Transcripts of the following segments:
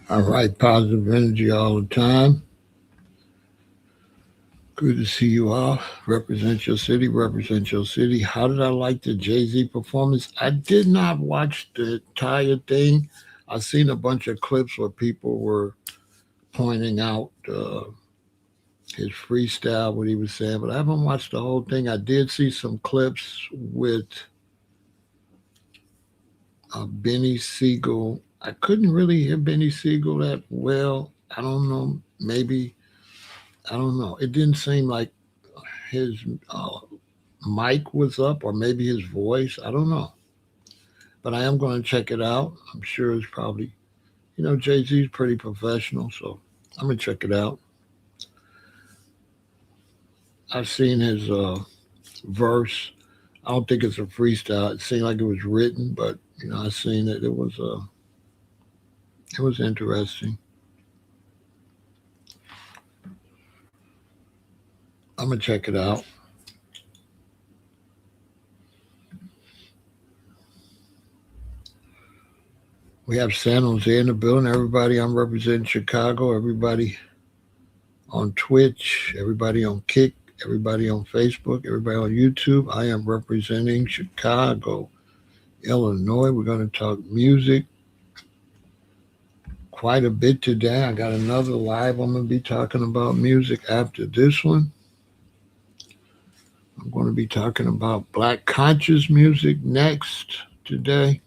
All right, positive energy all the time. Good to see you all. Represent your city, represent your city. How did I like the Jay Z performance? I did not watch the entire thing. I seen a bunch of clips where people were pointing out his freestyle, what he was saying, but I haven't watched the whole thing. I did see some clips with Benny Siegel. I couldn't really hear Benny Siegel that well. I don't know. Maybe I don't know. It didn't seem like his uh, mic was up, or maybe his voice. I don't know. But I am going to check it out. I'm sure it's probably, Jay Z's pretty professional, so I'm going to check it out. I've seen his verse. I don't think it's a freestyle. It seemed like it was written, but I seen it. It was interesting. I'm gonna check it out. We have San Jose in the building. Everybody, I'm representing Chicago. Everybody on Twitch. Everybody on Kick. Everybody on Facebook. Everybody on YouTube. I am representing Chicago, Illinois. We're going to talk music quite a bit today. I got another live. I'm going to be talking about music after this one. I'm going to be talking about Black conscious music next today.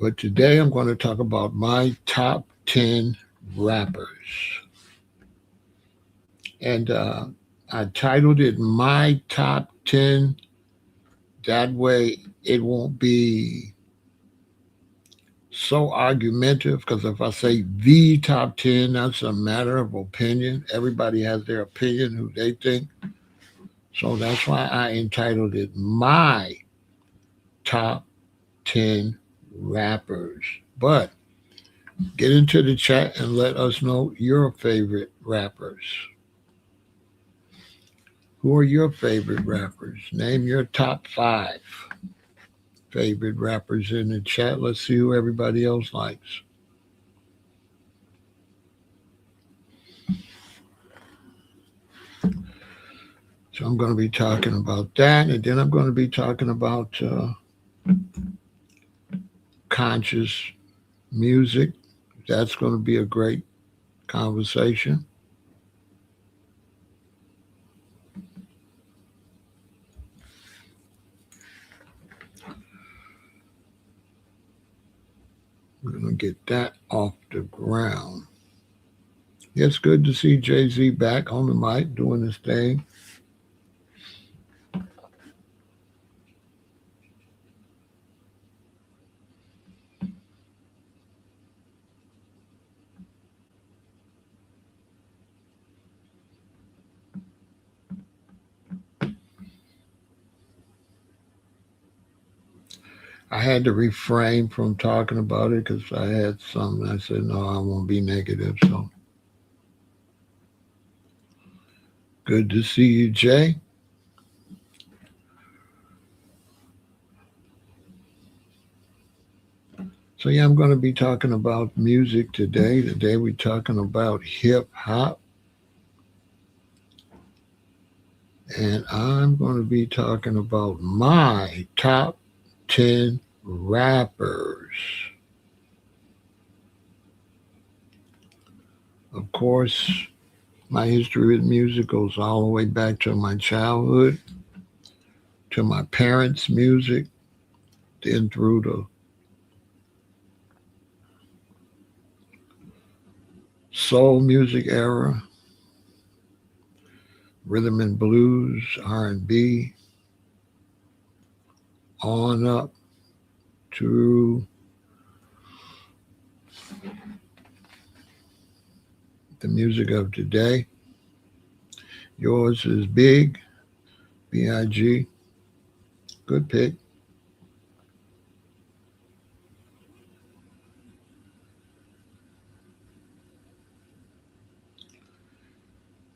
But today I'm going to talk about my top 10 rappers. And I titled it My Top 10. That way it won't be so argumentative, because if I say the top 10, that's a matter of opinion. Everybody has their opinion, who they think. So that's why I entitled it My Top 10 Rappers. But get into the chat and let us know your favorite rappers. Who are your favorite rappers? Name your top 5 favorite rappers in the chat. Let's see who everybody else likes. So I'm going to be talking about that, and then I'm going to be talking about conscious music. That's going to be a great conversation. We're going to get that off the ground. It's good to see Jay Z back on the mic doing his thing. I had to refrain from talking about it because I had something. I said, no, I won't be negative. So good to see you, Jay. So, yeah, I'm going to be talking about music today. Today, we're talking about hip hop. And I'm going to be talking about my top 10 rappers. Of course, my history with music goes all the way back to my childhood, to my parents' music, then through the soul music era, rhythm and blues, R&B, on up to the music of today. Yours is Big, B.I.G. Good pick.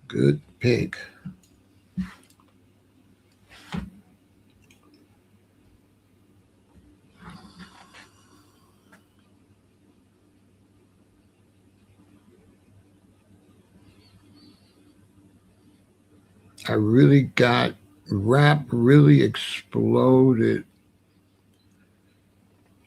Good pick. I really got rap really exploded.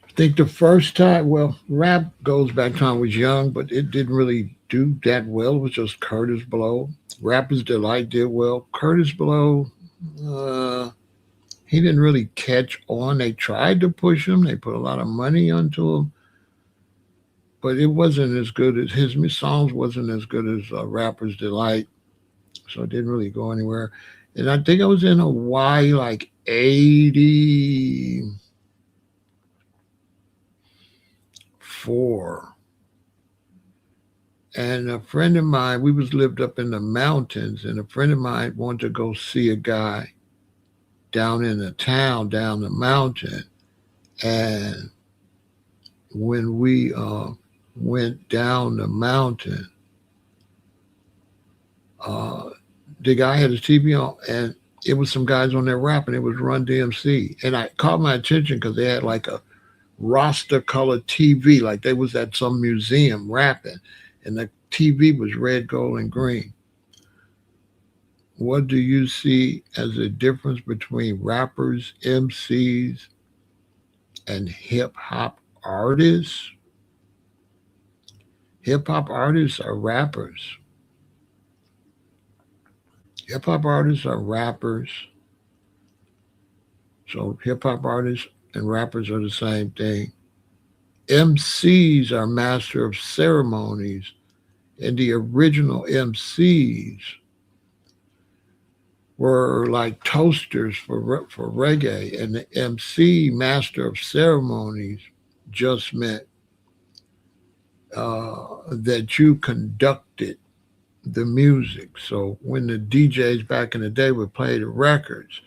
I think the first time, well, rap goes back to when I was young, but it didn't really do that well. It was just Curtis Blow. Rapper's Delight did well. Curtis Blow, uh, he didn't really catch on. They tried to push him. They put a lot of money onto him, but it wasn't as good as his songs wasn't as good as Rapper's Delight. So it didn't really go anywhere. And I think I was in Hawaii like 84. And a friend of mine, we was lived up in the mountains, and a friend of mine wanted to go see a guy down in the town, down the mountain. And when we went down the mountain, uh, the guy had his TV on, and it was some guys on there rapping. It was Run DMC, and I caught my attention because they had like a roster colored TV, like they was at some museum rapping, and the TV was red, gold, and green. What do you see as a difference between rappers, MCs, and hip hop artists? Hip hop artists are rappers. Hip hop artists are rappers. So hip hop artists and rappers are the same thing. MCs are master of ceremonies, and the original MCs were like toasters for reggae, and the MC, master of ceremonies, just meant that you conducted the music. So when the DJs back in the day would play the records,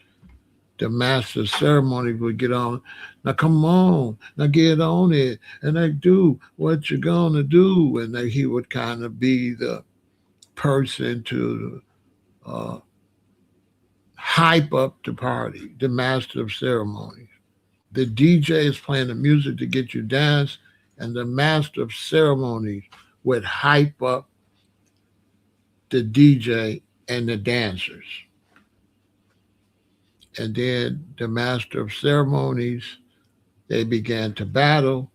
the master of ceremony would get on. Now come on, now get on it, and they do what you're gonna do, and he would kind of be the person to uh, hype up the party, the master of ceremonies. The DJ is playing the music to get you dance, and the master of ceremonies would hype up the DJ and the dancers. And then the master of ceremonies, they began to battle,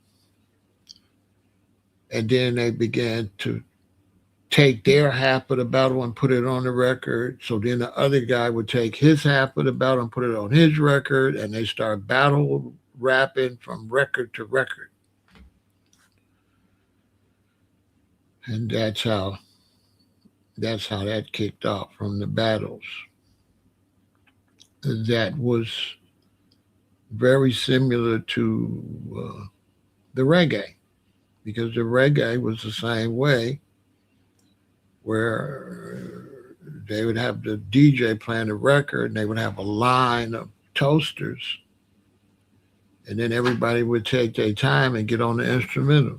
and then they began to take their half of the battle and put it on the record. So then the other guy would take his half of the battle and put it on his record, and they start battle rapping from record to record. And that's how that kicked off from the battles. That was very similar to the reggae, because the reggae was the same way, where they would have the DJ playing the record, and they would have a line of toasters, and then everybody would take their time and get on the instrumental.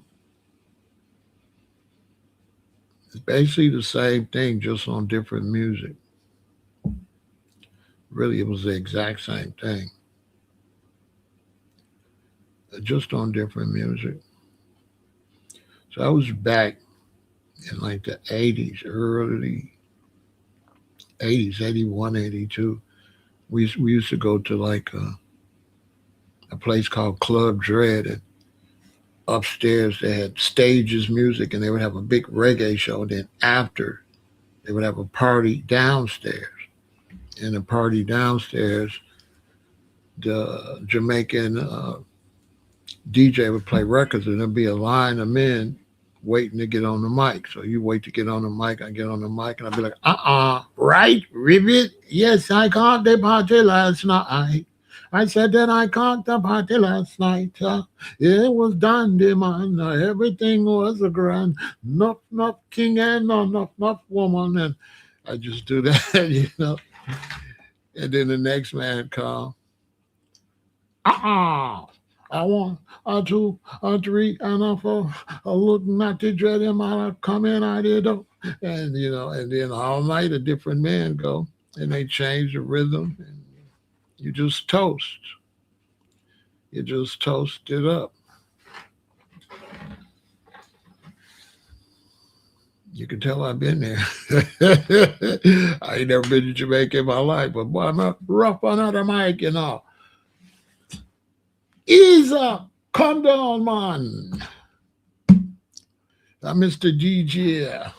It's basically the same thing, just on different music. Really, it was the exact same thing, just on different music. So I was back in like the 80s, early 80s, 81, 82. We used to go to like a place called Club Dread, and upstairs they had stages, music, and they would have a big reggae show. And then after, they would have a party downstairs. And the party downstairs, the Jamaican DJ would play records, and there'd be a line of men waiting to get on the mic. So you wait to get on the mic, I get on the mic, and I'd be like, right, Rivet? Yes, I caught the party last night. I said that I caught the party last night. It was dandy, man. Everything was a grand. Enough, enough king and enough, enough woman. And I just do that. And then the next man come, uh-uh. I want a two, a three, and a four. Looking at the dread in my come in, I did. And then all night a different man go, and they change the rhythm, and you just toast. You just toast it up. You can tell I've been there. I ain't never been to Jamaica in my life, but boy, I'm a rough another mic, you know. Ease up, come down, man. I'm Mr. GG.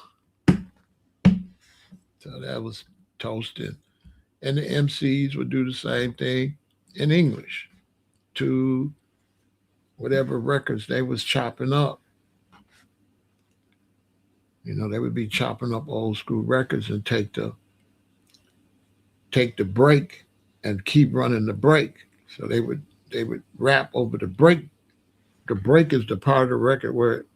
So that was toasted. And the MCs would do the same thing in English to whatever records they was chopping up. You know, they would be chopping up old school records and take the break and keep running the break. So they would rap over the break. The break is the part of the record where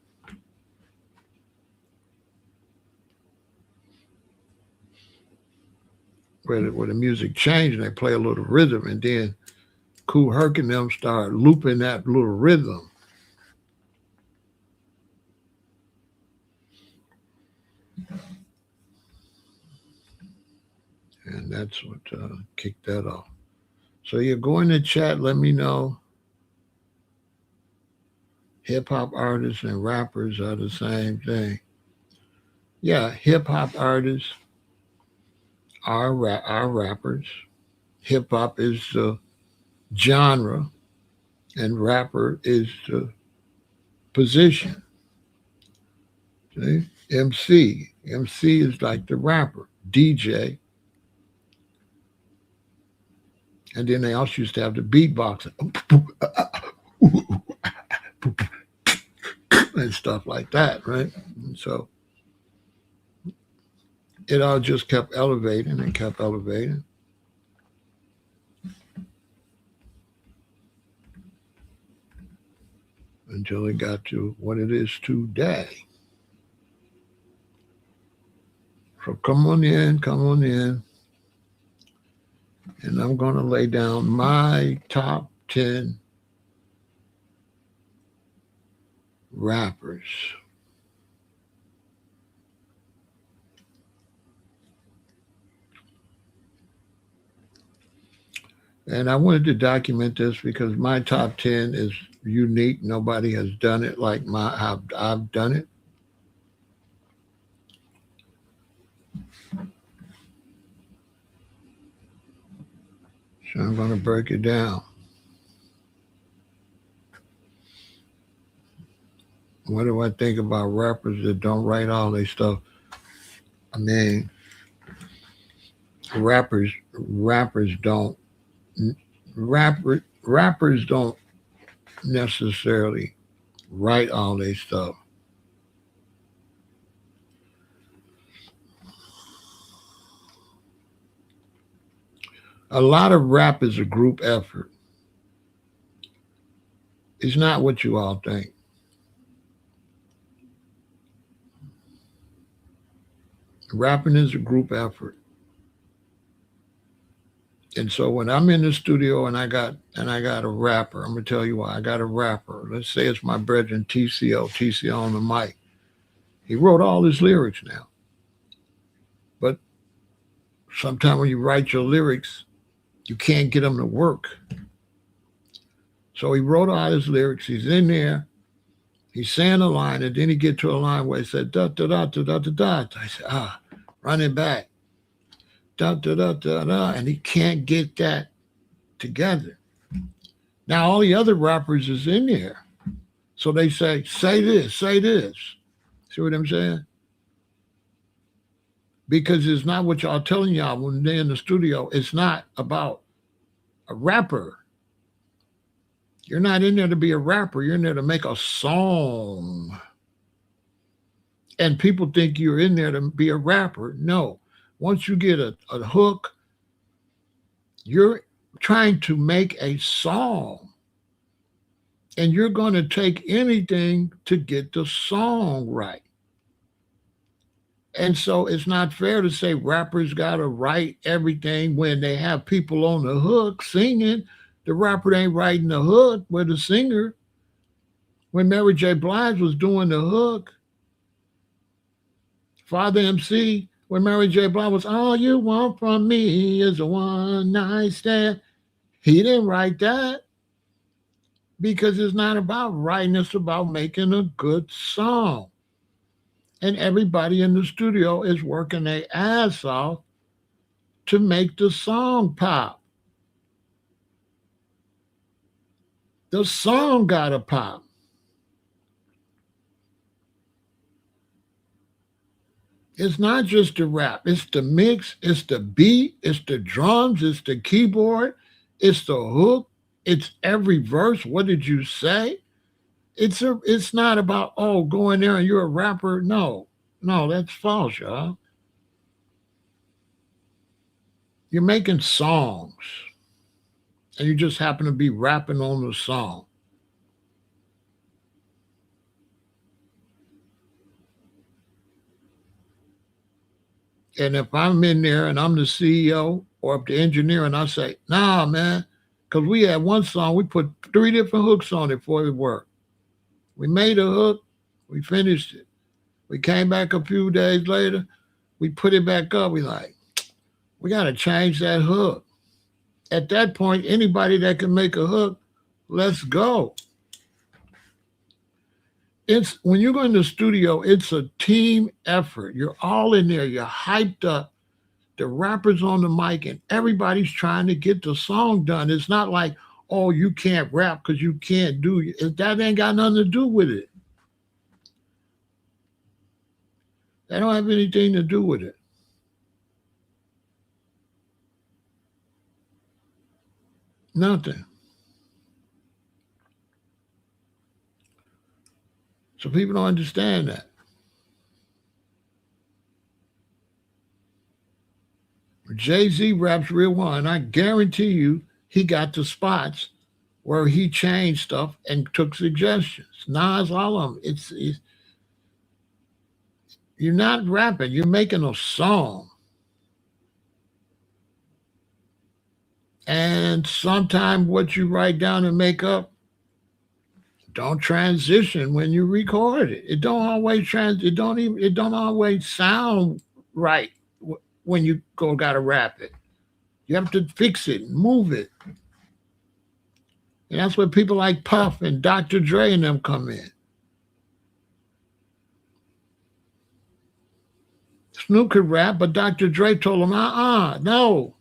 the music changed and they play a little rhythm, and then Kool Herc and them start looping that little rhythm. And that's what kicked that off. So you go in the chat, let me know. Hip hop artists and rappers are the same thing. Yeah, hip hop artists are rappers. Hip hop is the genre, and rapper is the position. See? MC is like the rapper. DJ. And then they also used to have the beatboxing and stuff like that, right? And so it all just kept elevating and kept elevating until it got to what it is today. So come on in. And I'm going to lay down my top 10 rappers. And I wanted to document this because my top 10 is unique. Nobody has done it like I've done it. So I'm going to break it down. What do I think about rappers that don't write all their stuff? I mean, rappers don't rappers don't necessarily write all their stuff. A lot of rap is a group effort. It's not what you all think. Rapping is a group effort. And so when I'm in the studio and I got a rapper, I'm gonna tell you why. I got a rapper. Let's say it's my brethren TCO on the mic. He wrote all his lyrics now. But sometimes when you write your lyrics, you can't get them to work. So he wrote all his lyrics. He's in there. He's saying a line, and then he get to a line where he said da da da da da da da. I said, run it back. Da da da da da, and he can't get that together. Now all the other rappers is in there, so they say this, say this. See what I'm saying? Because it's not what y'all telling y'all when they're in the studio. It's not about a rapper. You're not in there to be a rapper. You're in there to make a song. And people think you're in there to be a rapper. No. Once you get a hook, you're trying to make a song. And you're going to take anything to get the song right. And so it's not fair to say rappers got to write everything when they have people on the hook singing. The rapper ain't writing the hook with the singer. When Mary J. Blige was doing the hook, Father MC, when Mary J. Blige was, all you want from me is a one night stand. He didn't write that because it's not about writing, it's about making a good song. And everybody in the studio is working their ass off to make the song pop. The song got to pop. It's not just the rap, it's the mix, it's the beat, it's the drums, it's the keyboard, it's the hook, it's every verse. What did you say? It's not about, oh, go in there and you're a rapper. No. No, that's false, y'all. You're making songs and you just happen to be rapping on the song. And if I'm in there and I'm the CEO or if the engineer and I say, nah, man, because we had one song, we put three different hooks on it before it worked. We made a hook, we finished it. We came back a few days later, we put it back up. We like, we got to change that hook. At that point, anybody that can make a hook, let's go. It's when you go in the studio, it's a team effort. You're all in there, you're hyped up. The rappers on the mic, and everybody's trying to get the song done. It's not like, oh, you can't rap because you can't do it. That ain't got nothing to do with it. That don't have anything to do with it. Nothing. So people don't understand that. Jay-Z raps real well, and I guarantee you he got the spots where he changed stuff and took suggestions. Nas, all of them. It's you're not rapping, you're making a song. And sometimes what you write down and make up don't transition when you record it. It don't always it don't always sound right when you go gotta rap it. You have to fix it, move it. And that's where people like Puff and Dr. Dre and them come in. Snoop could rap, but Dr. Dre told him, no,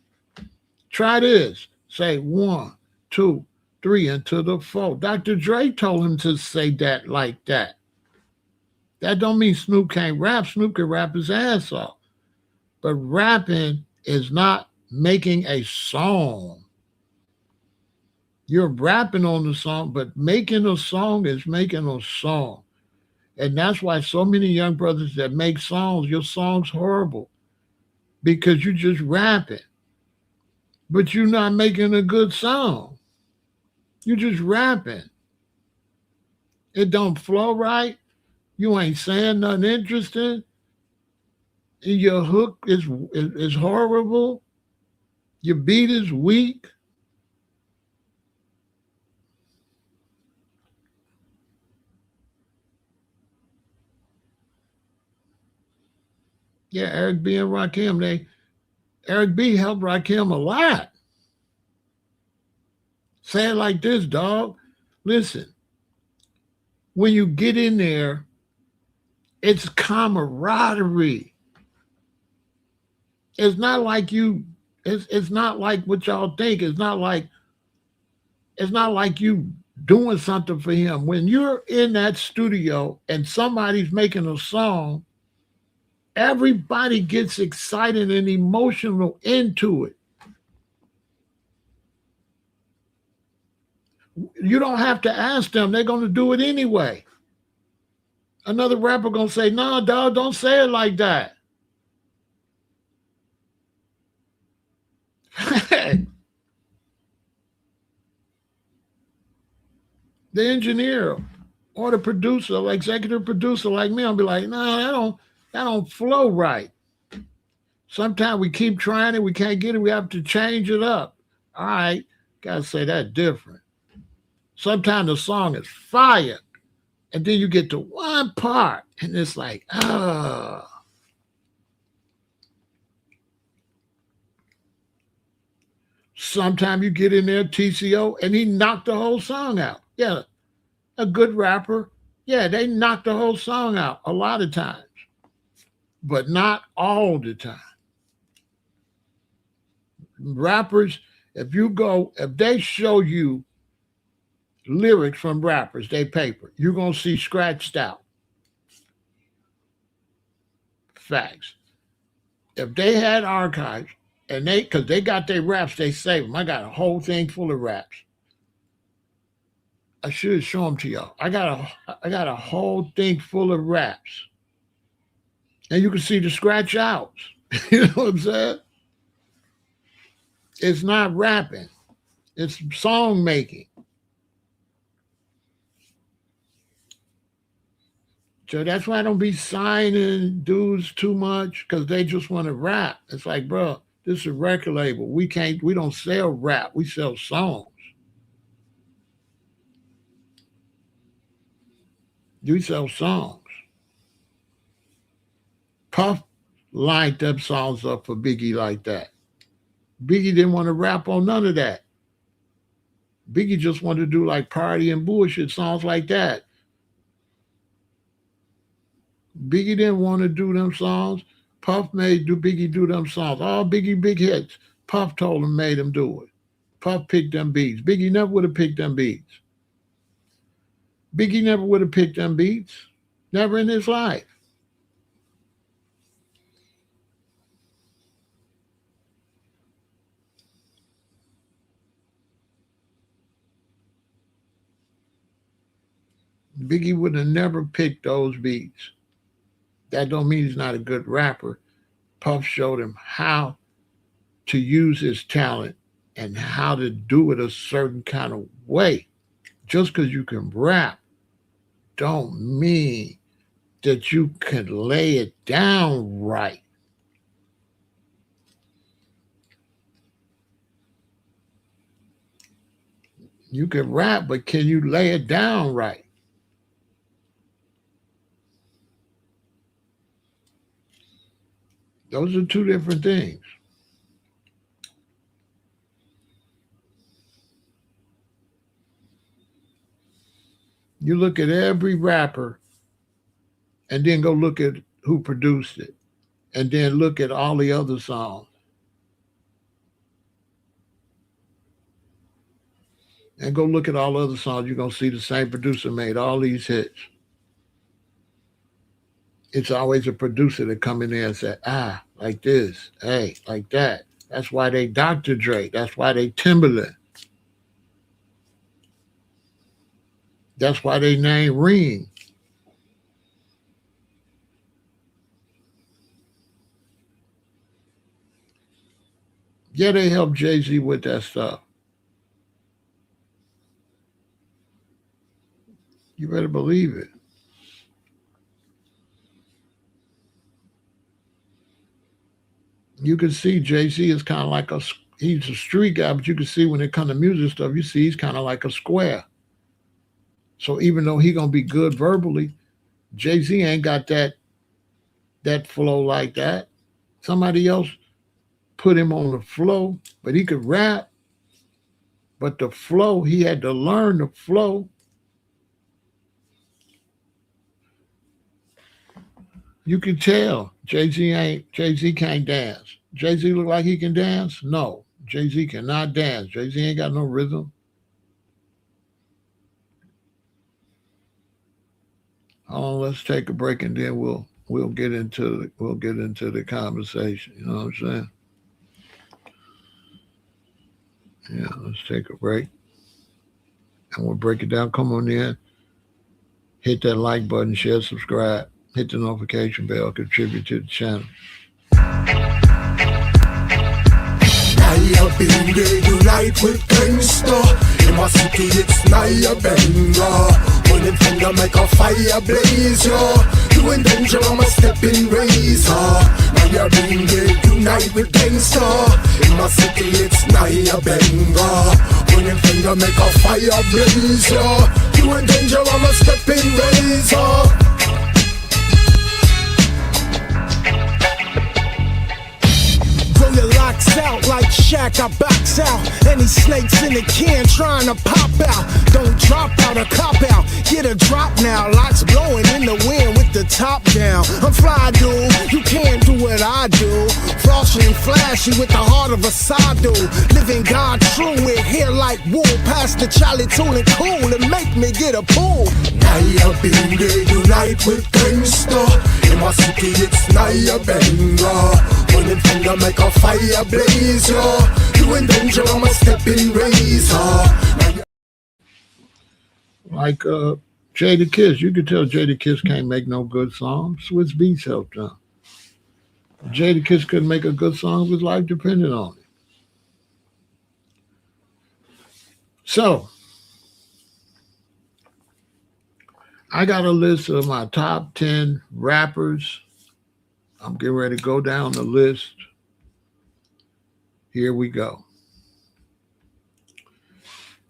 try this. Say 1, 2, 3 into the 4. Dr. Dre told him to say that like that. That don't mean Snoop can't rap. Snoop can rap his ass off. But rapping is not making a song. You're rapping on the song, but making a song is making a song. And that's why so many young brothers that make songs, your song's horrible because you just rapping, but you're not making a good song. You just rapping. It don't flow right. You ain't saying nothing interesting. Your hook is horrible. Your beat is weak. Yeah, Eric B and Rakim, Eric B helped Rakim a lot. Say it like this, dog. Listen, when you get in there, it's camaraderie. It's not like it's not like what y'all think. It's not like you doing something for him. When you're in that studio and somebody's making a song, everybody gets excited and emotional into it. You don't have to ask them; they're going to do it anyway. Another rapper going to say, "No, dog, don't say it like that." The engineer or the producer, like executive producer like me, I'll be like, "No, that don't flow right." Sometimes we keep trying it, we can't get it, we have to change it up. All right, gotta say that different. Sometimes the song is fire, and then you get to one part, and it's like, oh. Sometimes you get in there, TCO, and he knocked the whole song out. Yeah, a good rapper, yeah, they knock the whole song out a lot of times. but not all the time. Rappers, if they show you lyrics from rappers, they paper, you're going to see scratched out facts. If they had archives, and because they got their raps, they save them. I got a whole thing full of raps. I should show them to y'all. I got a whole thing full of raps, and you can see the scratch outs. You know what I'm saying? It's not rapping; it's song making. So that's why I don't be signing dudes too much, because they just want to rap. It's like, bro, this is a record label. We don't sell rap. We sell songs. We sell songs. Puff lined them songs up for Biggie like that. Biggie didn't want to rap on none of that. Biggie just wanted to do like party and bullshit songs like that. Biggie didn't want to do them songs. Puff made Biggie do them songs. All Biggie big hits. Puff told him, made him do it. Puff picked them beats. Biggie never would have picked them beats. Biggie never would have picked them beats. Never in his life. Biggie would have never picked those beats. That don't mean he's not a good rapper. Puff showed him how to use his talent and how to do it a certain kind of way. Just because you can rap don't mean that you can lay it down right. You can rap, but can you lay it down right? Those are two different things. You look at every rapper and then go look at who produced it, and then look at all the other songs. And go look at all the other songs. You're going to see the same producer made all these hits. It's always a producer that come in there and say, like this, hey, like that. That's why they Dr. Dre. That's why they Timberland. That's why they name Reem. Yeah, they helped Jay-Z with that stuff. You better believe it. You can see Jay-Z is kind of like he's a street guy, but you can see when it comes to music stuff, you see he's kind of like a square. So even though he gonna be good verbally, Jay-Z ain't got that flow like that. Somebody else put him on the flow, but he could rap. But the flow, he had to learn the flow. You can tell Jay-Z can't dance. Jay-Z look like he can dance? No, Jay-Z cannot dance. Jay-Z ain't got no rhythm. Let's take a break and then we'll get into the conversation. You know what I'm saying? Yeah, let's take a break. And we'll break it down. Come on in. Hit that like button, share, subscribe. Hit the notification bell, contribute to the channel. Naya Benga unite with gangsta. In my city it's Naya Benga. When them finger make a fire blaze, yo. You in danger, I'm a stepping razor. Naya Benga unite with gangsta. In my city it's Naya Benga. When them finger make a fire blaze, yo. You in danger, I'm a stepping razor. Locks out like Shaq, I box out any snakes in the can trying to pop out. Don't drop out or cop out, get a drop now. Locks blowing in the wind with the top down. I'm fly, dude, you can't Flashy and flashy with the heart of a Sadu. Living God true with hair like wool. Past the Charlie Tool and cool and make me get a pool. Naya Binge unite with gangsta. In my city it's Naya Benga. Running finger make a fire blaze, yo. You in danger, I'm a stepping razor. Like Jadakiss, you could tell Jadakiss can't make no good songs. Swiss Beats helped him. Jadakiss couldn't make a good song if his life depended on it. So, I got a list of my top 10 rappers. I'm getting ready to go down the list. Here we go.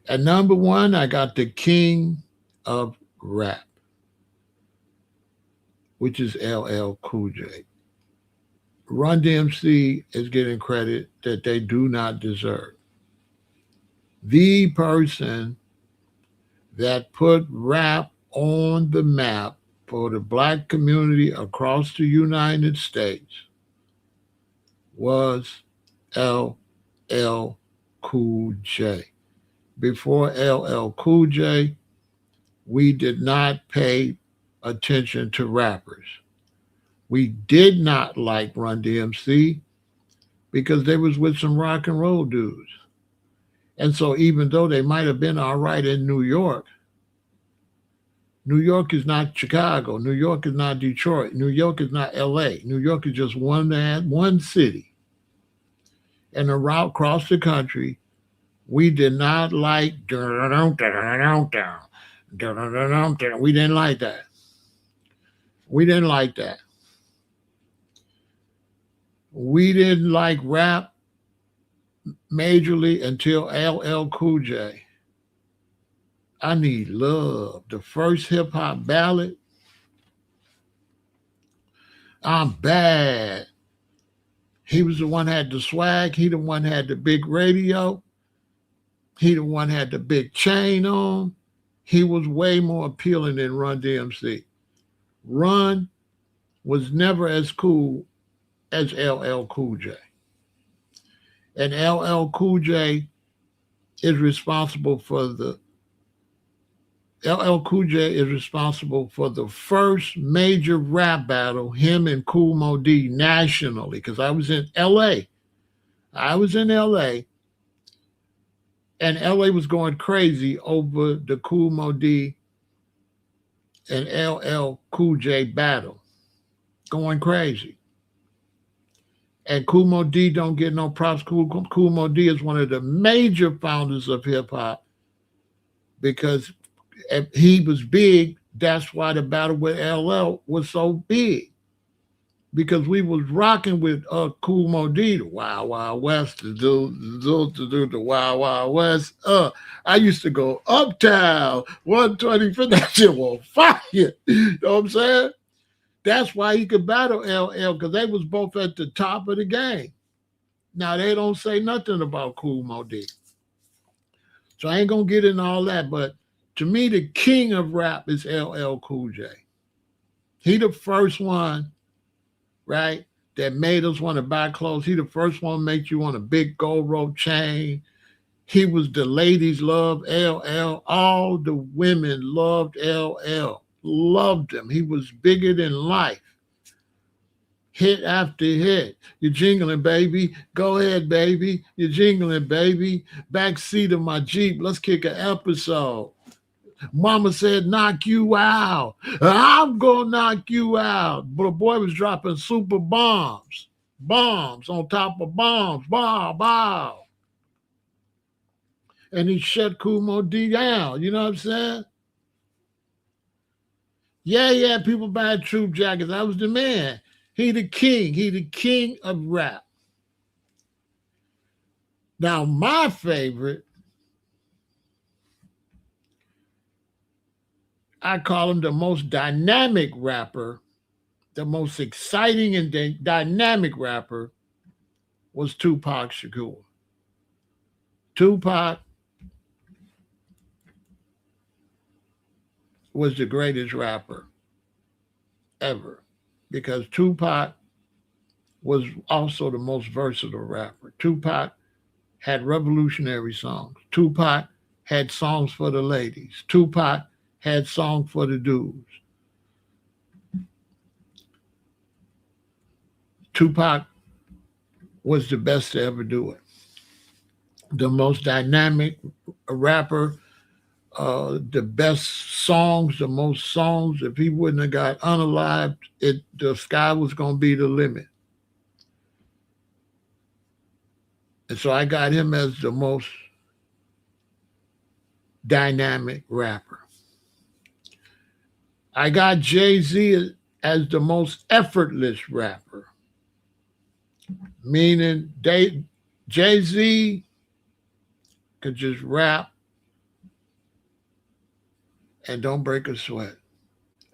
At number 1, I got the king of rap, which is LL Cool J. Run DMC is getting credit that they do not deserve. The person that put rap on the map for the black community across the United States was LL Cool J. Before LL Cool J, we did not pay attention to rappers. We did not like Run DMC because they was with some rock and roll dudes. And so even though they might have been all right in New York is not Chicago. New York is not Detroit. New York is not LA. New York is just one city. And across the country, we did not like, we didn't like that. We didn't like that. We didn't like rap majorly until LL Cool J. I Need Love, the first hip hop ballad. I'm Bad. He was the one had the swag. He the one had the big radio. He the one had the big chain on. He was way more appealing than Run DMC. Run was never as cool as LL Cool J. And LL Cool J is responsible for the first major rap battle, him and Kool Moe Dee nationally, because I was in LA. And LA was going crazy over the Kool Moe Dee and LL Cool J battle. Going crazy. And Kool Moe Dee don't get no props. Kool Moe Dee is one of the major founders of hip hop because he was big. That's why the battle with LL was so big, because we was rocking with Kool Moe Dee, the Wild Wild West, to do the Wild Wild West. I used to go uptown 125th. That shit was fire. You know what I'm saying? That's why he could battle LL, because they was both at the top of the game. Now, they don't say nothing about Kool Moe Dee. So I ain't going to get into all that. But to me, the king of rap is LL Cool J. He the first one, right, that made us want to buy clothes. He the first one make you want a big gold rope chain. He was the ladies love LL. All the women loved LL. Loved him. He was bigger than life. Hit after hit. You're jingling, baby. Go ahead, baby. You're jingling, baby. Backseat of my Jeep. Let's kick an episode. Mama said, knock you out. I'm going to knock you out. But the boy was dropping super bombs. Bombs on top of bombs. Bomb, bomb. And he shut Kool Moe Dee down. You know what I'm saying? Yeah, people buy troop jackets. I was the man. He the king. He the king of rap. Now, my favorite, I call him the most dynamic rapper, the most exciting and dynamic rapper, was Tupac Shakur. Tupac was the greatest rapper ever, because Tupac was also the most versatile rapper. Tupac had revolutionary songs. Tupac had songs for the ladies. Tupac had songs for the dudes. Tupac was the best to ever do it. The most dynamic rapper, the best songs, the most songs. If he wouldn't have got unalived, the sky was going to be the limit. And so I got him as the most dynamic rapper. I got Jay-Z as the most effortless rapper, meaning Jay-Z could just rap and don't break a sweat.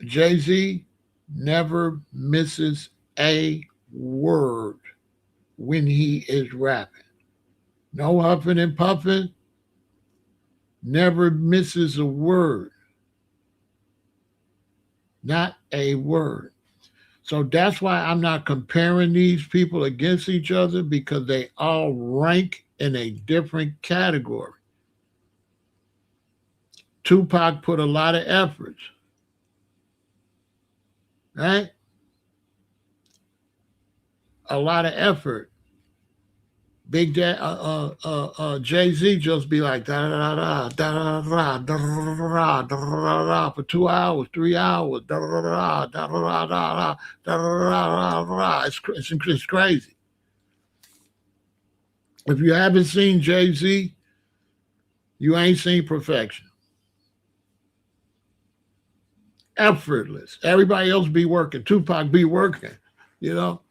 Jay-Z never misses a word when he is rapping. No huffing and puffing, never misses a word. Not a word. So that's why I'm not comparing these people against each other, because they all rank in a different category. Tupac put a lot of efforts, right? A lot of effort. Jay-Z just be like da da da da da da da da da for 2 hours, 3 hours, da da da da da da da da da. It's crazy. If you haven't seen Jay-Z, you ain't seen perfection. Effortless. Everybody else be working. Tupac be working, not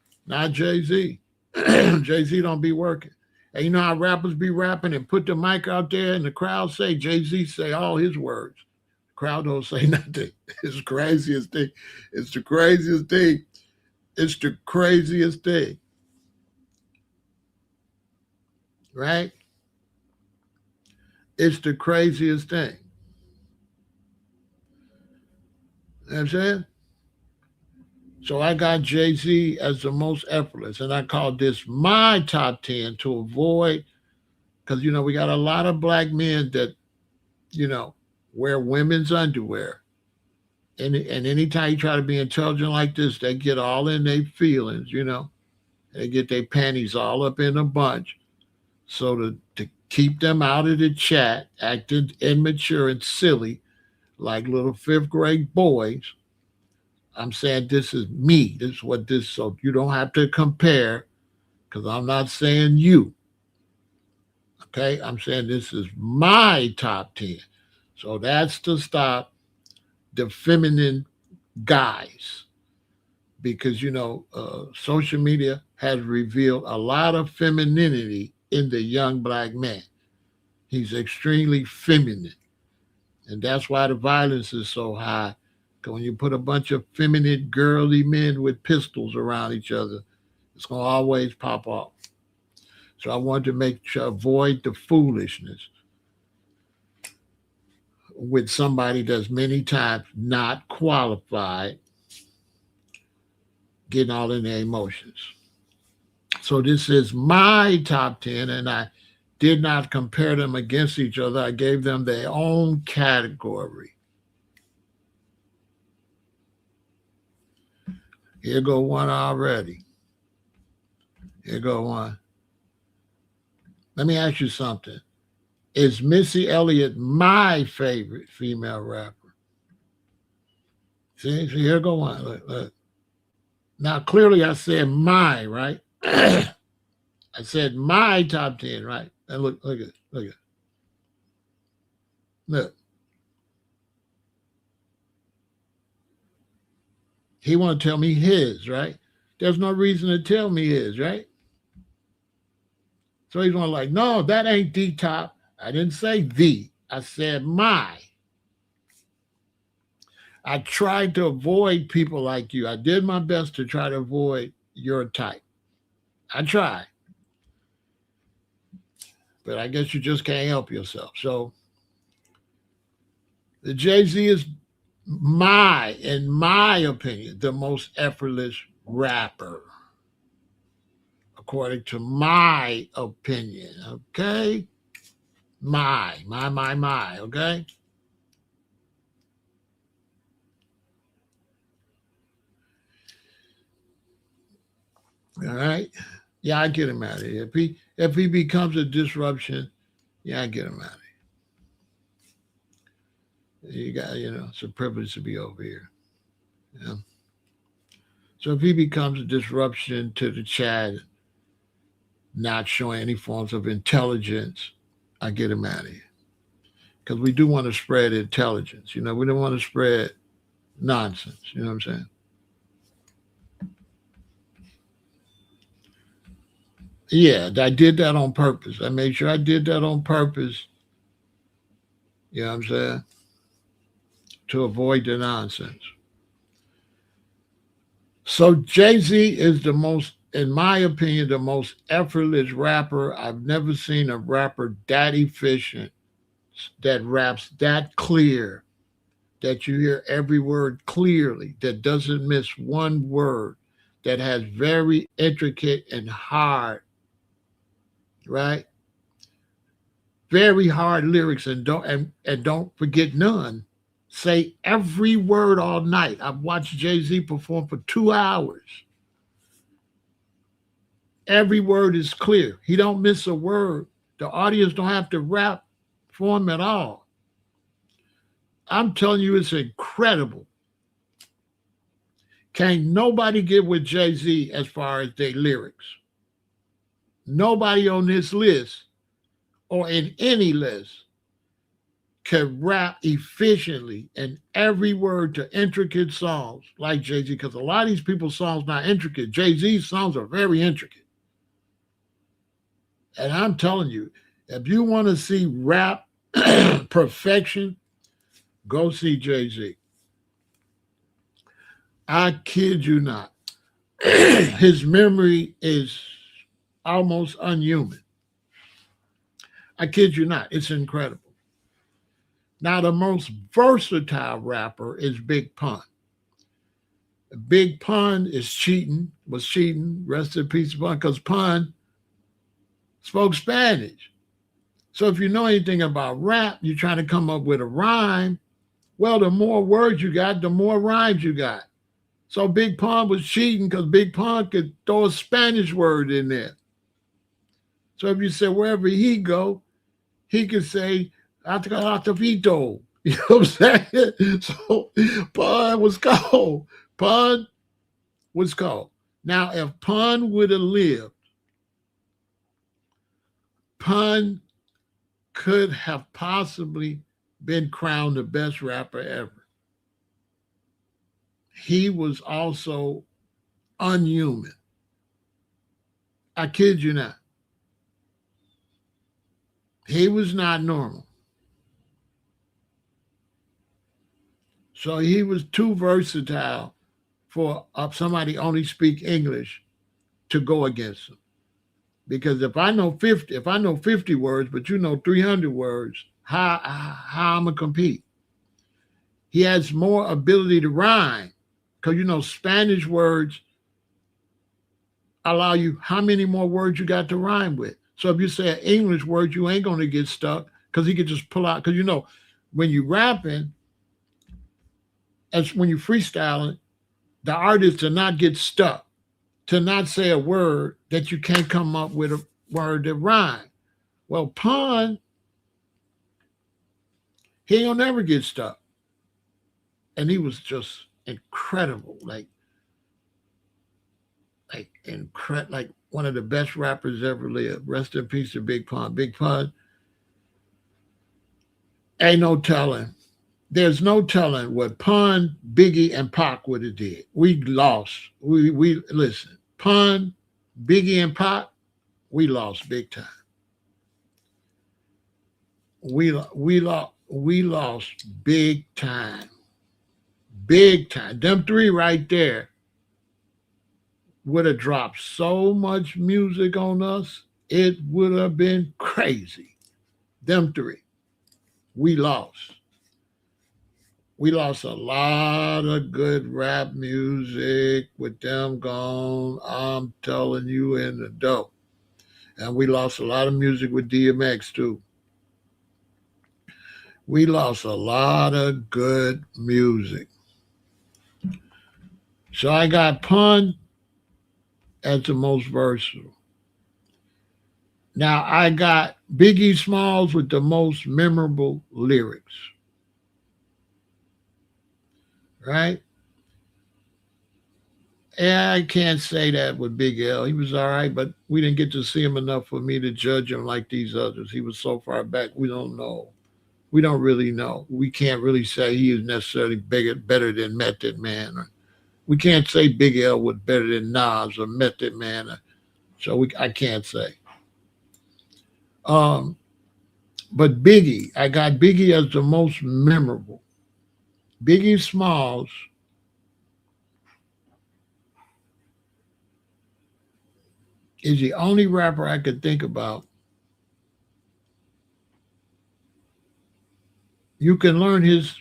Jay-Z. Jay-Z don't be working. And you know how rappers be rapping and put the mic out there and the crowd say, Jay-Z say all his words. The crowd don't say nothing. It's the craziest thing. It's the craziest thing. It's the craziest thing. Right? It's the craziest thing. You know what I'm saying? So I got Jay-Z as the most effortless, and I called this my top 10 to avoid, because, we got a lot of black men that, wear women's underwear. And anytime you try to be intelligent like this, they get all in their feelings, They get their panties all up in a bunch. So to keep them out of the chat, acting immature and silly, like little fifth grade boys, I'm saying this is me. This is what this, so you don't have to compare, because I'm not saying you. Okay? I'm saying this is my top 10. So that's to stop the feminine guys. Because, social media has revealed a lot of femininity in the young black man. He's extremely feminine. And that's why the violence is so high. Because when you put a bunch of feminine, girly men with pistols around each other, it's going to always pop off. So I wanted to make sure, avoid the foolishness with somebody that's many times not qualified, getting all in their emotions. So this is my top 10, and I did not compare them against each other. I gave them their own category. Here go one already. Here go one. Let me ask you something. Is Missy Elliott my favorite female rapper? See, here go one. Look. Now, clearly I said my, right? I said my top 10, right? And look at it. Look. He want to tell me his, right? There's no reason to tell me his, right? So he's going like, no, that ain't the top. I didn't say the. I said my. I tried to avoid people like you. I did my best to try to avoid your type. I tried. But I guess you just can't help yourself. So the Jay-Z is in my opinion, the most effortless rapper. according to my opinion. Okay? My, okay? All right? Yeah, I get him out of here. If he becomes a disruption, yeah, I get him out of here. You got, it's a privilege to be over here. Yeah. So if he becomes a disruption to the chat, not showing any forms of intelligence, I get him out of here. Because we do want to spread intelligence. We don't want to spread nonsense. You know what I'm saying? Yeah, I did that on purpose. I made sure I did that on purpose. You know what I'm saying? To avoid the nonsense. So Jay-Z is the most, in my opinion, the most effortless rapper. I've never seen a rapper that efficient, that raps that clear, that you hear every word clearly, that doesn't miss one word, that has very intricate and hard, right? Very hard lyrics, and don't forget none. Say every word all night. I've watched Jay-Z perform for 2 hours. Every word is clear. He don't miss a word. The audience don't have to rap for him at all. I'm telling you, it's incredible. Can't nobody get with Jay-Z as far as their lyrics. Nobody on this list or in any list can rap efficiently in every word to intricate songs like Jay-Z, because a lot of these people's songs not intricate. Jay-Z's songs are very intricate. And I'm telling you, if you want to see rap perfection, go see Jay-Z. I kid you not. His memory is almost unhuman. I kid you not. It's incredible. Now, the most versatile rapper is Big Pun. Big Pun was cheating. Rest in peace, Pun, because Pun spoke Spanish. So if you know anything about rap, you're trying to come up with a rhyme. Well, the more words you got, the more rhymes you got. So Big Pun was cheating because Big Pun could throw a Spanish word in there. So if you say wherever he go, he could say Atavito. You know what I'm saying? So Pun was cold. Pun was cold. Now, if Pun would have lived, Pun could have possibly been crowned the best rapper ever. He was also unhuman. I kid you not. He was not normal. So he was too versatile for somebody only speak English to go against him. Because if I know 50 words, but you know 300 words, how I'm gonna compete? He has more ability to rhyme, because Spanish words allow you how many more words you got to rhyme with. So if you say an English word, you ain't gonna get stuck, because he could just pull out. Because when you rapping, as when you freestyling, the artist to not get stuck, to not say a word that you can't come up with a word that rhyme. Well, Pun, he ain't gonna never get stuck. And he was just incredible, like one of the best rappers ever lived. Rest in peace to Big Pun. Big Pun, ain't no telling. There's no telling what Pun, Biggie, and Pac would have did. We lost. We listen. Pun, Biggie, and Pac, we lost big time. We lost big time. Big time. Them three right there would have dropped so much music on us, it would have been crazy. Them three. We lost. We lost a lot of good rap music with them gone. I'm telling you, in the dope. And we lost a lot of music with DMX too. We lost a lot of good music. So I got Pun as the most versatile. Now I got Biggie Smalls with the most memorable lyrics, right? Yeah, I can't say that with Big L. He was all right, but we didn't get to see him enough for me to judge him like these others. He was so far back, we don't know. We don't really know. We can't really say he is necessarily bigger, better than Method Man. Or we can't say Big L was better than Nas or Method Man. I can't say. Um, but Biggie, I got Biggie as the most memorable. Biggie Smalls is the only rapper I could think about. You can learn his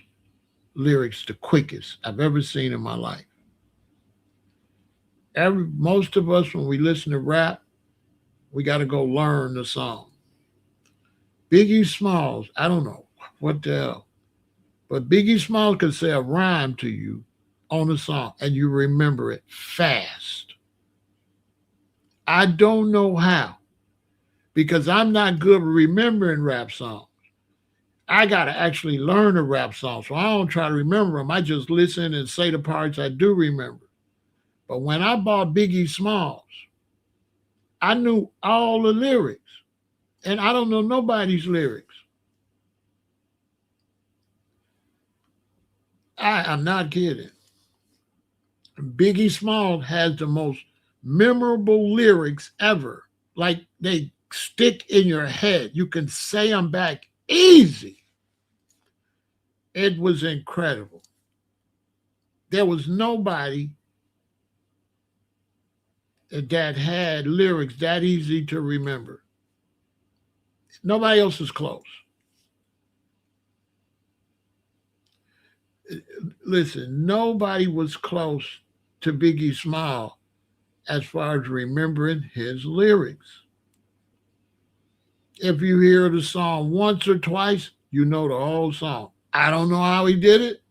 lyrics the quickest I've ever seen in my life. Most of us, when we listen to rap, we got to go learn the song. Biggie Smalls, I don't know what the hell, but Biggie Smalls could say a rhyme to you on a song and you remember it fast. I don't know how, because I'm not good at remembering rap songs. I got to actually learn a rap song, so I don't try to remember them. I just listen and say the parts I do remember. But when I bought Biggie Smalls, I knew all the lyrics, and I don't know nobody's lyrics. I'm not kidding. Biggie Smalls has the most memorable lyrics ever. Like they stick in your head. You can say them back easy. It was incredible. There was nobody that had lyrics that easy to remember. Nobody else is close. Listen, nobody was close to Biggie Small as far as remembering his lyrics. If you hear the song once or twice, you know the whole song. I don't know how he did it,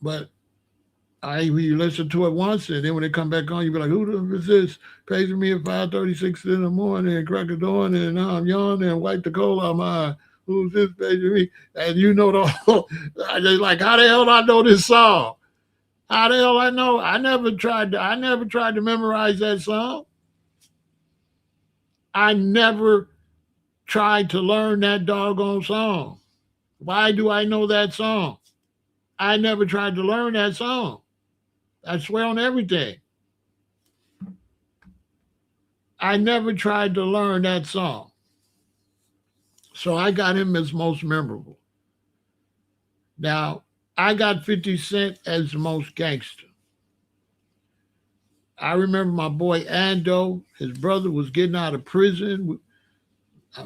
but you listen to it once, and then when they come back on, you be like, "Who the is this? Paging me at 5:36 in the morning, and crack a dawn, and now I'm yawning and wipe the coal out my eye. Who's this paging me?" And you know the whole. I just like, how the hell do I know this song? How the hell I know? I never tried to memorize that song. I never tried to learn that doggone song. Why do I know that song? I never tried to learn that song. I swear on everything. I never tried to learn that song. So I got him as most memorable. Now, I got 50 Cent as the most gangster. I remember my boy Ando, his brother was getting out of prison.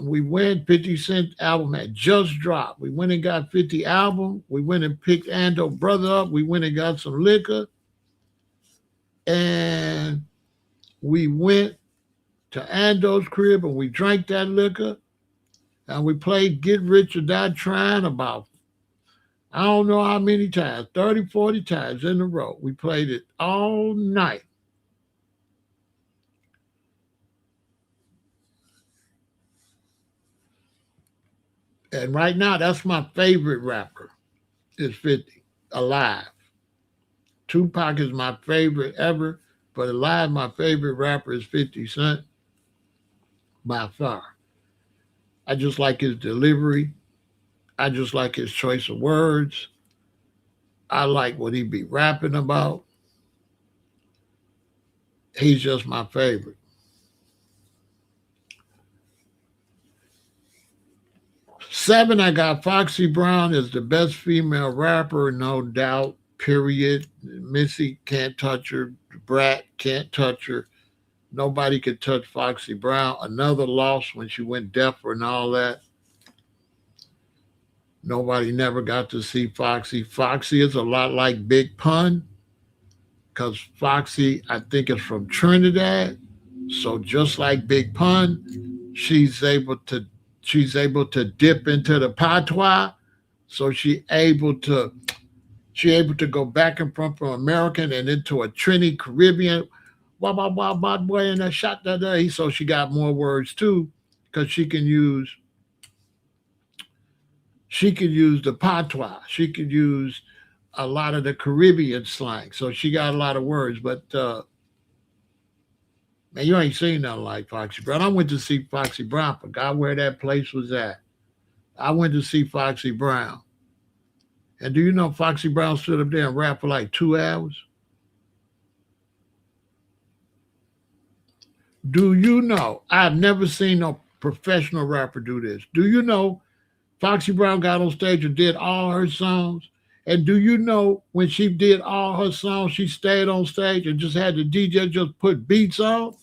We went, 50 Cent album had just dropped. We went and got 50 album. We went and picked Ando brother up. We went and got some liquor. And we went to Ando's crib and we drank that liquor. And we played Get Rich or Die Trying about, I don't know how many times, 30, 40 times in a row. We played it all night. And right now, that's my favorite rapper, is 50, alive. Tupac is my favorite ever, but alive, my favorite rapper is 50 Cent, by far. I just like his delivery. I just like his choice of words. I like what he be rapping about. He's just my favorite. 7, I got Foxy Brown as the best female rapper, no doubt, period. Missy can't touch her. Brat can't touch her. Nobody could touch Foxy Brown. Another loss when she went deaf and all that. Nobody never got to see Foxy. Foxy is a lot like Big Pun because Foxy, I think, is from Trinidad. So just like Big Pun, she's able to she's able to dip into the patois. So she able to go back and forth from American and into a Trini Caribbean. Wah wah wah wah boy and a shot that day. So she got more words too, because she could use the patois. She could use a lot of the Caribbean slang. So she got a lot of words. But man, you ain't seen nothing like Foxy Brown. I went to see Foxy Brown. Forgot where that place was at. I went to see Foxy Brown. And do you know Foxy Brown stood up there and rapped for like 2 hours? Do you know? I've never seen no professional rapper do this. Do you know Foxy Brown got on stage and did all her songs? And do you know when she did all her songs, she stayed on stage and just had the DJ just put beats on?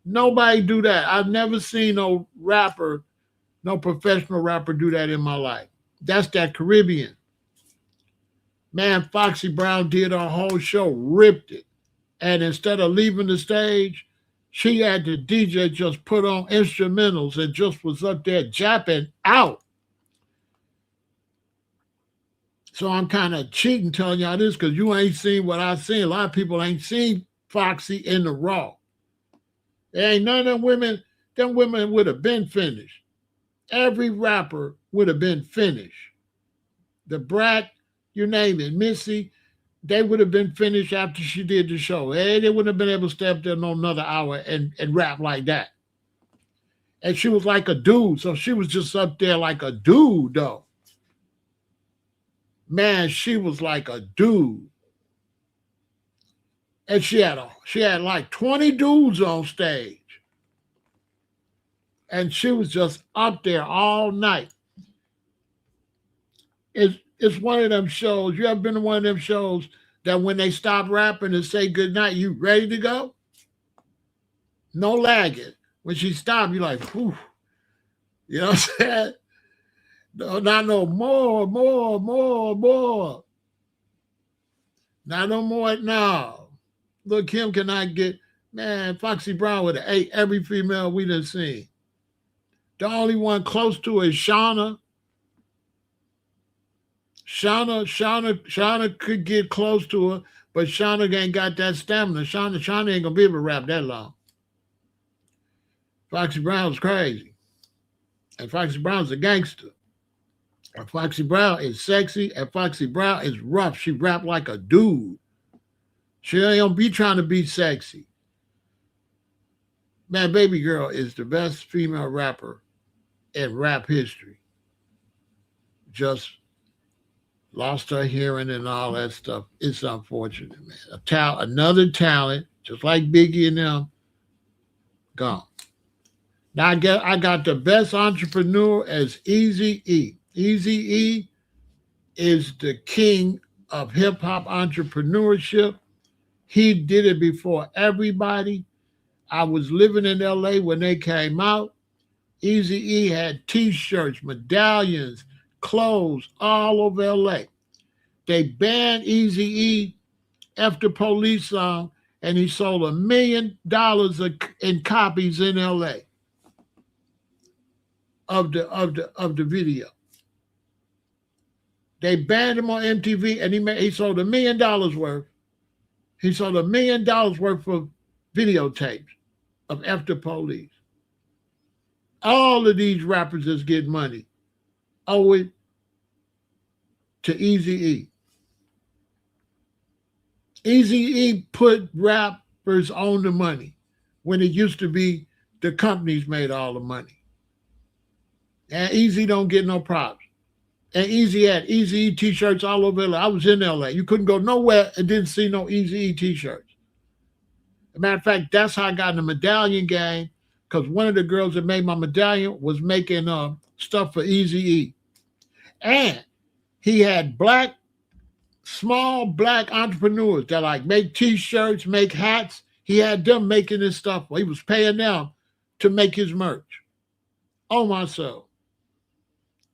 Nobody do that. I've never seen no rapper, no professional rapper do that in my life. That's that Caribbean. Man, Foxy Brown did her whole show, ripped it. And instead of leaving the stage, she had the DJ just put on instrumentals and just was up there japping out. So I'm kind of cheating telling y'all this because you ain't seen what I seen. A lot of people ain't seen Foxy in the raw. There ain't none of them women would have been finished. Every rapper would have been finished. The Brat, you name it, Missy, they would have been finished after she did the show. They wouldn't have been able to stay up there no another hour and rap like that. And she was like a dude, so she was just up there like a dude, though. Man, she was like a dude. And she had like 20 dudes on stage. And she was just up there all night. It's one of them shows. You ever been to one of them shows that when they stop rapping and say goodnight, you ready to go? No lagging. When she stopped, you're like, whew. You know what I'm saying? No, not no more. Not no more. No. Look, Kim cannot get, man, Foxy Brown would have ate every female we done seen. The only one close to her is Shauna. Shauna could get close to her, but Shauna ain't got that stamina. Shauna ain't gonna be able to rap that long. Foxy Brown's crazy. And Foxy Brown's a gangster. And Foxy Brown is sexy, and Foxy Brown is rough. She rap like a dude. She ain't be trying to be sexy. Man, Baby Girl is the best female rapper in rap history. Just lost her hearing and all that stuff. It's unfortunate, man. Another talent, just like Biggie and them, gone. Now I got the best entrepreneur as Eazy-E. Eazy-E is the king of hip hop entrepreneurship. He did it before everybody. I was living in LA when they came out. Eazy-E had t-shirts, medallions, clothes all over LA. They banned Eazy-E after Police song, and he sold $1 million in copies in LA of the video. They banned him on MTV, and he sold $1 million worth. He sold $1 million worth of videotapes of After Police. All of these rappers that's getting money owe it to Eazy-E. Eazy-E put rappers on the money when it used to be the companies made all the money. And Eazy don't get no props. And Eazy had Eazy-E t-shirts all over LA. I was in LA. You couldn't go nowhere and didn't see no Eazy-E t-shirts. As a matter of fact, that's how I got in the medallion game, because one of the girls that made my medallion was making stuff for Eazy-E. And he had small black entrepreneurs that like make t-shirts, make hats. He had them making this stuff. He was paying them to make his merch. Oh, my soul.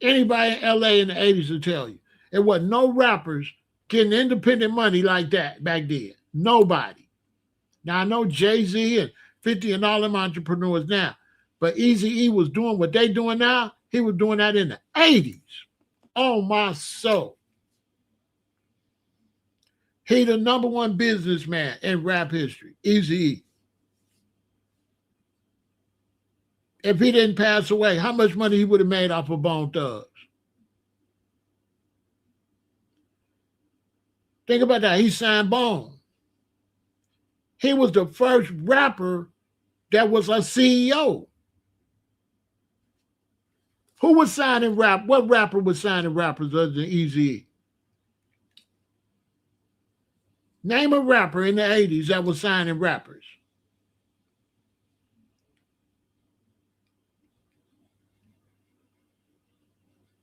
Anybody in LA in the 80s will tell you. There wasn't no rappers getting independent money like that back then. Nobody. Now I know Jay-Z and 50 and all them entrepreneurs now, but Eazy-E was doing what they doing now. He was doing that in the 80s. Oh my soul. He the number one businessman in rap history, Eazy-E. If he didn't pass away, how much money he would have made off of Bone Thugs? Think about that. He signed Bone. He was the first rapper that was a CEO. Who was signing rap? What rapper was signing rappers other than Eazy-E? Name a rapper in the 80s that was signing rappers.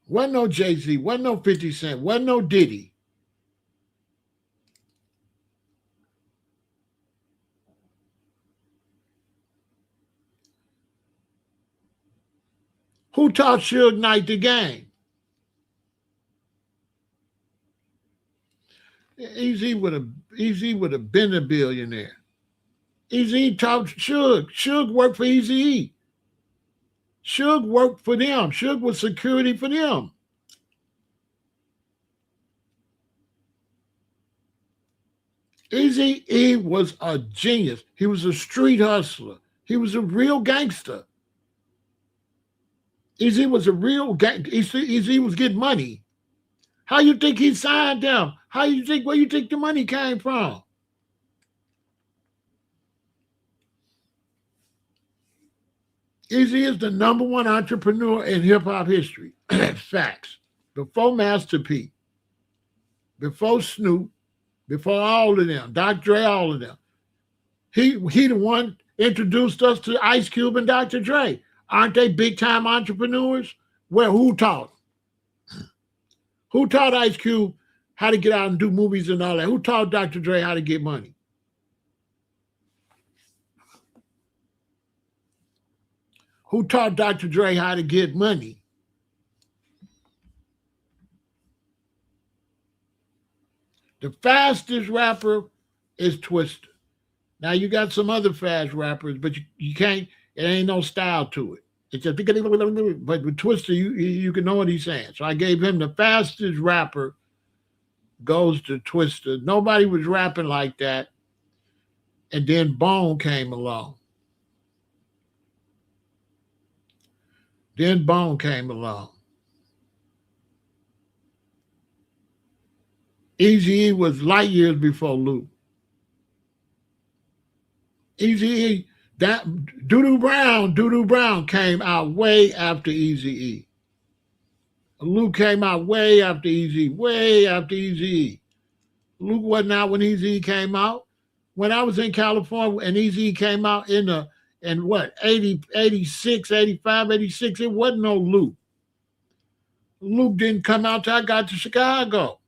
Wasn't no Jay-Z, wasn't no 50 Cent, wasn't no Diddy. Who taught Suge Knight the game? Eazy would have been a billionaire. Eazy taught Suge. Suge worked for Eazy-E. Suge worked for them. Suge was security for them. Eazy-E was a genius. He was a street hustler. He was a real gangster. Eazy was a real gang. Eazy was getting money. How you think he signed them? Where you think the money came from? Eazy is the number one entrepreneur in hip hop history. Facts. Before Master P, before Snoop, before all of them, Dr. Dre, all of them. He the one introduced us to Ice Cube and Dr. Dre. Aren't they big time entrepreneurs? Well, who taught? Who taught Ice Cube how to get out and do movies and all that? Who taught Dr. Dre how to get money? Who taught Dr. Dre how to get money? The fastest rapper is Twista. Now you got some other fast rappers, but you can't. It ain't no style to it. It's just, but with Twista, you can know what he's saying. So I gave him the fastest rapper goes to Twista. Nobody was rapping like that. And then Bone came along. Eazy-E was light years before Luke. Eazy-E, that Doo Doo Brown came out way after Eazy-E. Luke came out way after Eazy-E. Luke wasn't out when Eazy-E came out. When I was in California and Eazy-E came out in 80, 86, 85, 86, it wasn't no Luke. Luke didn't come out till I got to Chicago.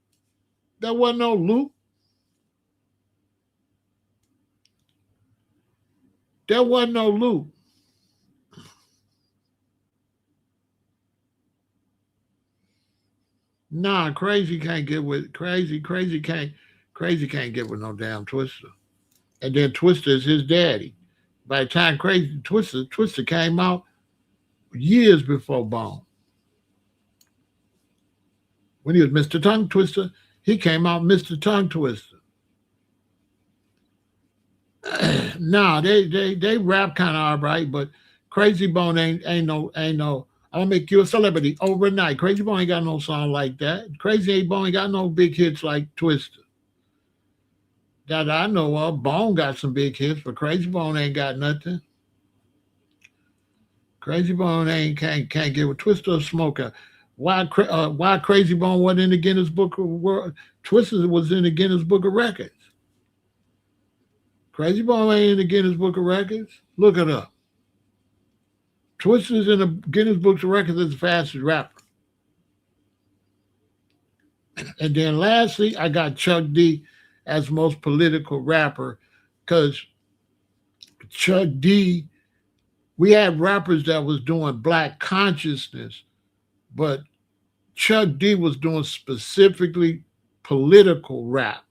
There wasn't no Luke. There wasn't no Luke. Nah, Crazy can't get with Crazy can't get with no damn Twista. And then Twista is his daddy. By the time Twista came out years before Bone. When he was Mr. Tongue Twister, he came out Mr. Tongue Twister. Nah, they rap kind of all right, but Crazy Bone ain't no. I'll make you a celebrity overnight. Crazy Bone ain't got no song like that. Crazy Bone ain't got no big hits like Twista. That I know of. Bone got some big hits, but Crazy Bone ain't got nothing. Crazy Bone can't get with Twista or Smoker. Why Crazy Bone wasn't in the Guinness Book of World? Twista was in the Guinness Book of Records. Crazy Bone ain't in the Guinness Book of Records. Look it up. Twista's in the Guinness Book of Records as the fastest rapper. And then lastly, I got Chuck D as most political rapper because Chuck D, we had rappers that was doing black consciousness, but Chuck D was doing specifically political rap.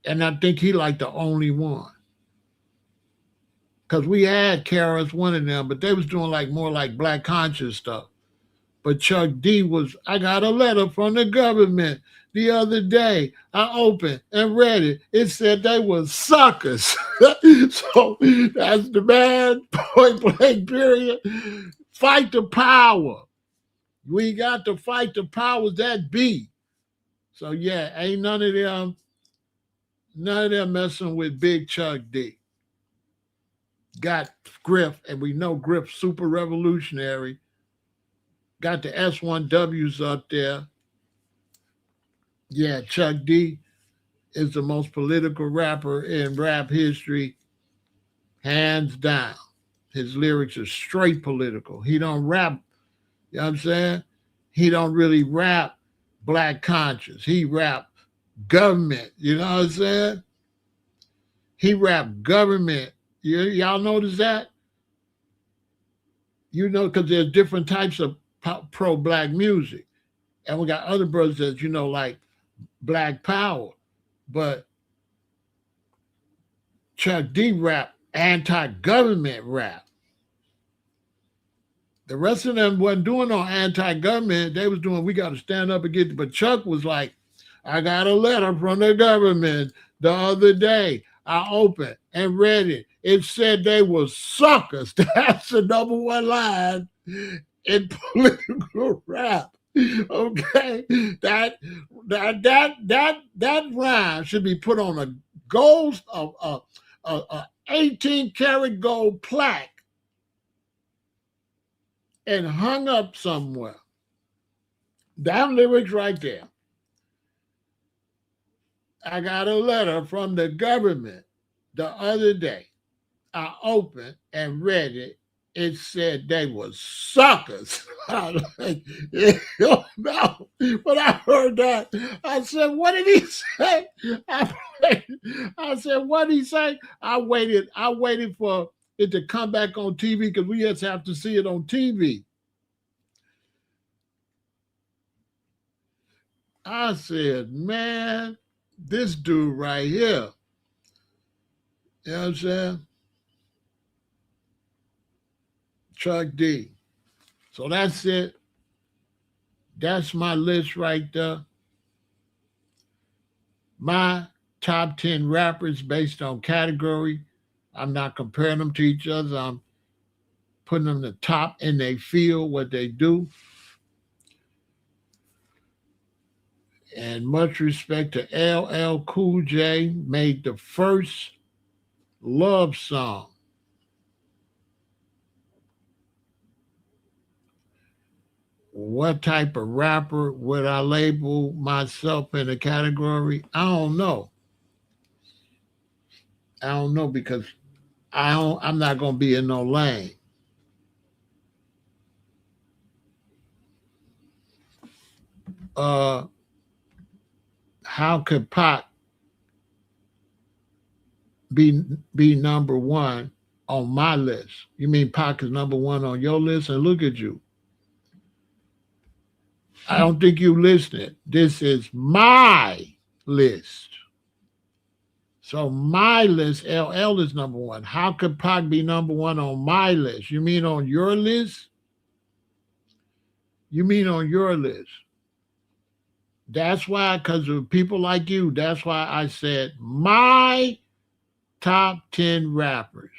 And I think he like the only one. Cause we had Karis, one of them, but they was doing like more like black conscious stuff. But Chuck D was, I got a letter from the government the other day. I opened and read it. It said they was suckers. So that's the man, point blank, period. Fight the power. We got to fight the powers that be. So yeah, ain't none of them messing with Big Chuck D. Got Griff, and we know Griff super revolutionary. Got the S1Ws up there. Yeah, Chuck D is the most political rapper in rap history, hands down. His lyrics are straight political. He don't rap, you know what I'm saying? He don't really rap black conscious. He rap government, you know what I'm saying? He rap government. Y'all notice that? You know, because there's different types of pro-black music. And we got other brothers that, like Black Power. But Chuck D rap anti-government rap. The rest of them wasn't doing no anti-government. They was doing, we got to stand up and get, but Chuck was like, I got a letter from the government the other day. I opened and read it. It said they were suckers. That's the number one line in political rap. Okay, that rhyme should be put on a gold, 18-karat gold plaque and hung up somewhere. That lyrics right there. I got a letter from the government the other day. I opened and read it. It said they were suckers. I was like, no. When I heard that, I said, what did he say? I said, what did he say? I waited for it to come back on TV because we just have to see it on TV. I said, man, this dude right here. You know what I'm saying? Chuck D. So that's it. That's my list right there. My top 10 rappers based on category. I'm not comparing them to each other. I'm putting them the top in their field, what they do. And much respect to LL Cool J, made the first love song. What type of rapper would I label myself in a category? I don't know. Because I'm not gonna be in no lane. How could Pac be number one on my list? You mean Pac is number one on your list? And look at you. I don't think you listening. This is my list. So my list, LL is number one. How could Pac be number one on my list? You mean on your list? You mean on your list? That's why, because of people like you, that's why I said my top 10 rappers.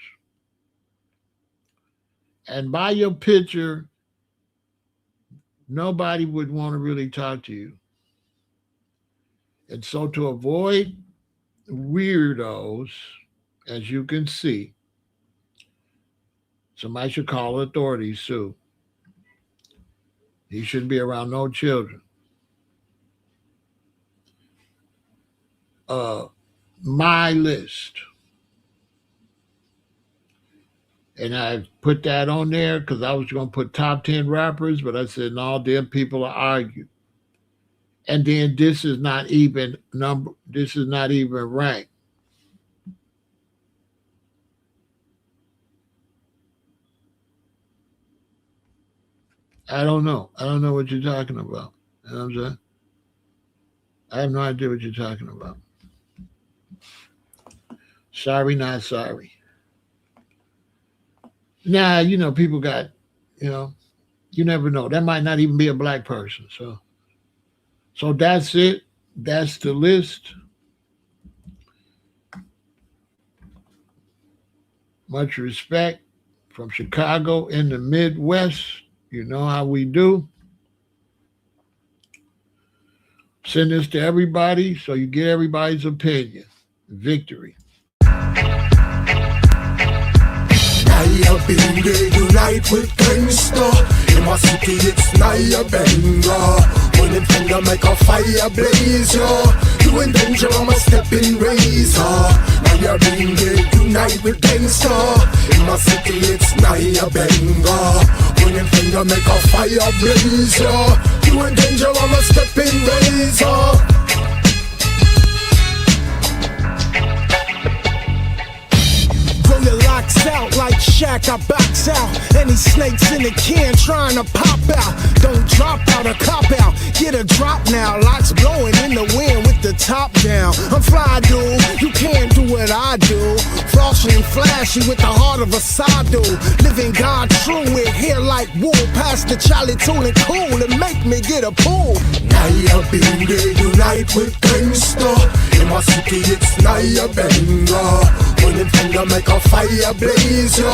And by your picture, nobody would want to really talk to you. And so to avoid weirdos, as you can see, somebody should call authorities too. He shouldn't be around no children. My list. And I put that on there because I was going to put top 10 rappers, but I said, no, then people will argue. And then this is not even ranked. I don't know. I don't know what you're talking about. You know what I'm saying? I have no idea what you're talking about. Sorry, not sorry. Nah, you know, people got, you know, you never know. That might not even be a black person. So that's it. That's the list. Much respect from Chicago in the Midwest. You know how we do. Send this to everybody so you get everybody's opinion. Victory. Naya Binge unite with gangsta. In my city it's Naya Benga. When them finger make a fire blaze, yo. You in danger, I'm a stepping razor. Naya Binge unite with gangsta. In my city it's Naya Benga. When them finger make a fire blaze, yo. You in danger, I'm a stepping razor. Locks out like Shaq, I box out any snakes in the can trying to pop out. Don't drop out or cop out, get a drop now. Locks blowing in the wind with the top down. I'm fly, dude, you can't do what I do. Flossy and flashy with the heart of a sado. Living God true with hair like wool. Past the Charlie Tool and cool and make me get a pull. Naya Binge unite with gangsta. In my city it's Naya Benga. When them finger make a fire blaze, yo.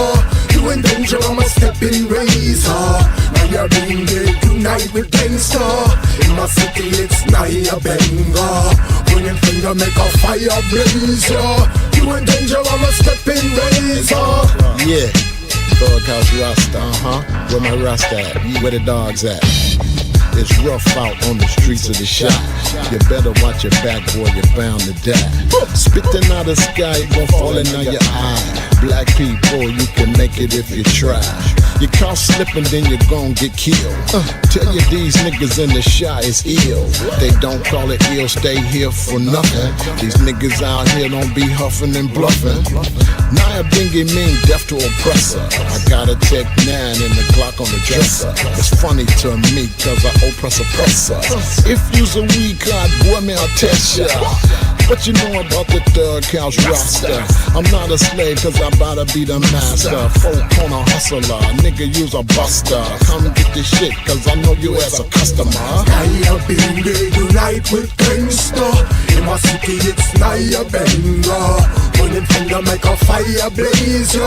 You in danger, I'm a stepping razor. Naya Binge unite with gangsta. In my city it's Naya Benga. When them finger make a fire blaze, yo. You in danger, I'm a stepping razor. Yeah, Thug House Rasta, where my Rasta at? Where the dogs at? It's rough out on the streets of the shop. You better watch your back, boy, you're bound to die. Spitting out the sky, it gon' fall in on your eye. Black people, you can make it if you try. You caught slipping, then you gon' get killed. Tell you these niggas in the shot is ill. They don't call it ill, stay here for nothing. These niggas out here don't be huffing and bluffing. Naya Binge mean death to oppressor. I got a Tech 9 and the Glock on the dresser. It's funny to me cause I oppress oppressor. If you's a weak card, boy, me I'll test ya. What you know about the Thug House Rasta? I'm not a slave cause I'm about to be the master. Folk on a hustler, nigga use a buster. Come get this shit cause I know you as a customer. Naya Binge unite with gangsta. In my city it's Naya Benga. When them finger make a fire blaze, yo.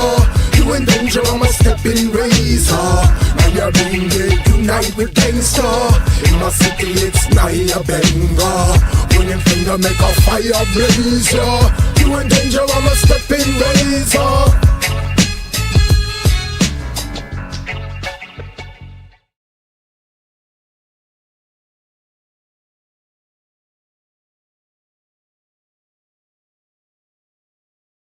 You in danger, I'm a stepping razor. Naya Binge unite with gangsta. In my city it's Naya Benga. When them finger make a fire blaze, yo. You in danger, I'm a stepping razor.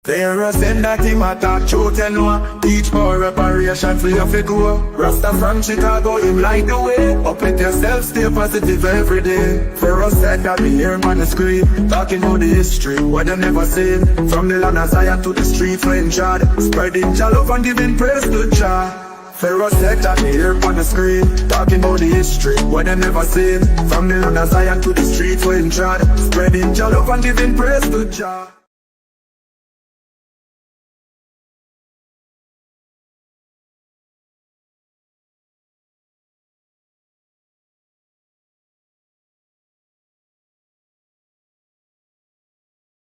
There a send that him attack truth and know. Teach more reparation for your fit go. Rasta from Chicago, him light the way. Up with yourself, stay positive every day. For us said that we hear on the screen. Talking about the history, what they never seen. From the land of Zion to the streets when Jah. Spreading Jah love and giving praise to Jah. Pharaoh said that they hear on the screen. Talking about the history, what they never seen. From the land of Zion to the streets when Jah. Spreading Jah love and giving praise to Jah.